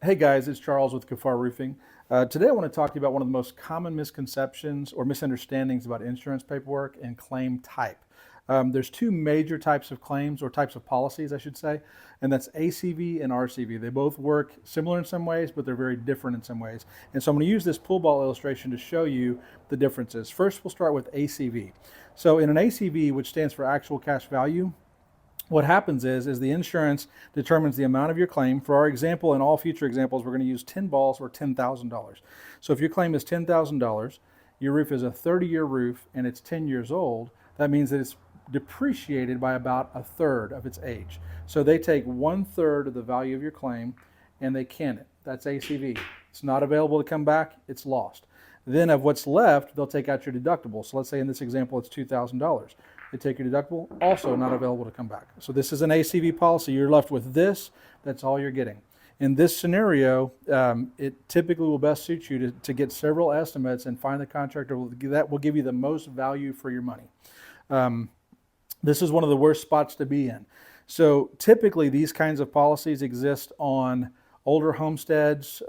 Hey guys, it's Charles with Acv Roofing. Today I want to talk to you about one of the most common misconceptions or misunderstandings about insurance paperwork and claim type. There's two major types of claims, or types of policies I should say, and that's ACV and RCV. They both work similar in some ways, but they're very different in some ways. And so I'm going to use this pool ball illustration to show you the differences. First, we'll start with ACV. So in an ACV, which stands for actual cash value, what happens is the insurance determines the amount of your claim. For our example and all future examples, we're going to use 10 balls or $10,000. So if your claim is $10,000, your roof is a 30-year roof and it's 10 years old, that means that it's depreciated by about a third of its age. So they take 1/3 of the value of your claim and they can it. That's ACV. It's not available to come back, it's lost. Then of what's left, they'll take out your deductible. So let's say in this example, it's $2,000. They take your deductible, also not available to come back. So this is an ACV policy. You're left with this, that's all you're getting. In this scenario, it typically will best suit you to get several estimates and find the contractor that will give you the most value for your money. This is one of the worst spots to be in. So typically these kinds of policies exist on older homesteads,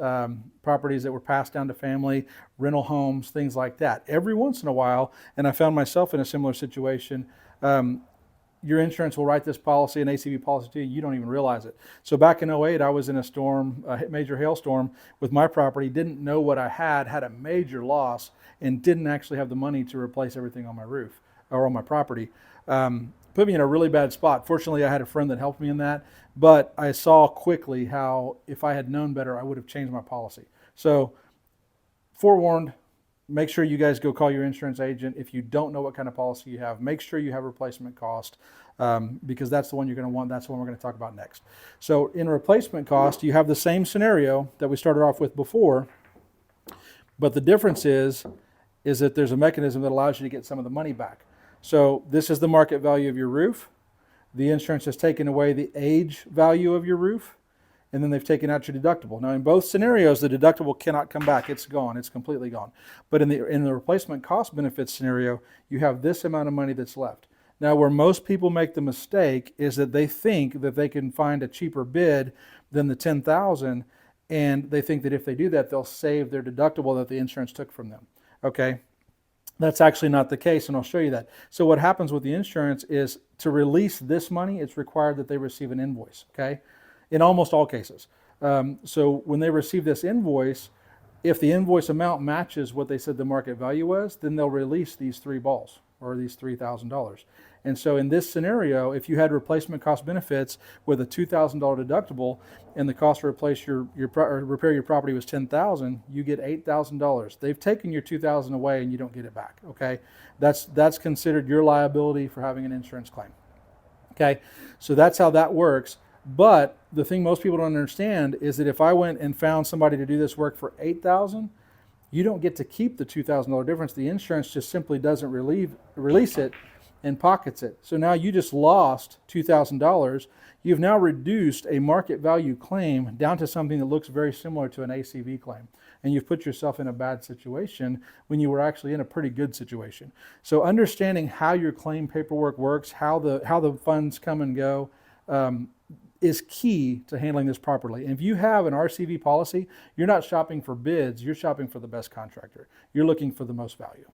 properties that were passed down to family, rental homes, things like that. Every once in a while, and I found myself in a similar situation, your insurance will write this policy, an ACV policy to you, you don't even realize it. So back in 2008, I was in a storm, a major hailstorm with my property, didn't know what I had a major loss, and didn't actually have the money to replace everything on my roof or on my property. Put me in a really bad spot. Fortunately, I had a friend that helped me in that, but I saw quickly how if I had known better, I would have changed my policy. So forewarned, make sure you guys go call your insurance agent. If you don't know what kind of policy you have, make sure you have replacement cost, because that's the one you're going to want. That's the one we're going to talk about next. So in replacement cost, you have the same scenario that we started off with before, but the difference is that there's a mechanism that allows you to get some of the money back. So this is the market value of your roof. The insurance has taken away the age value of your roof, and then they've taken out your deductible. Now in both scenarios, the deductible cannot come back. It's gone. It's completely gone. But in the replacement cost benefits scenario, you have this amount of money that's left. Now where most people make the mistake is that they think that they can find a cheaper bid than the $10,000, and they think that if they do that, they'll save their deductible that the insurance took from them. Okay? That's actually not the case, and I'll show you that. So what happens with the insurance is to release this money, it's required that they receive an invoice, okay? In almost all cases. So when they receive this invoice, if the invoice amount matches what they said the market value was, then they'll release these 3 balls or these $3,000. And so in this scenario, if you had replacement cost benefits with a $2,000 deductible and the cost to replace repair your property was $10,000, you get $8,000. They've taken your $2,000 away and you don't get it back. Okay, that's considered your liability for having an insurance claim. Okay, so that's how that works. But the thing most people don't understand is that if I went and found somebody to do this work for $8,000, you don't get to keep the $2,000 difference. The insurance just simply doesn't release it and pockets it. So now you just lost $2,000. You've now reduced a market value claim down to something that looks very similar to an ACV claim. And you've put yourself in a bad situation when you were actually in a pretty good situation. So understanding how your claim paperwork works, how the funds come and go, is key to handling this properly. And if you have an RCV policy, you're not shopping for bids, you're shopping for the best contractor. You're looking for the most value.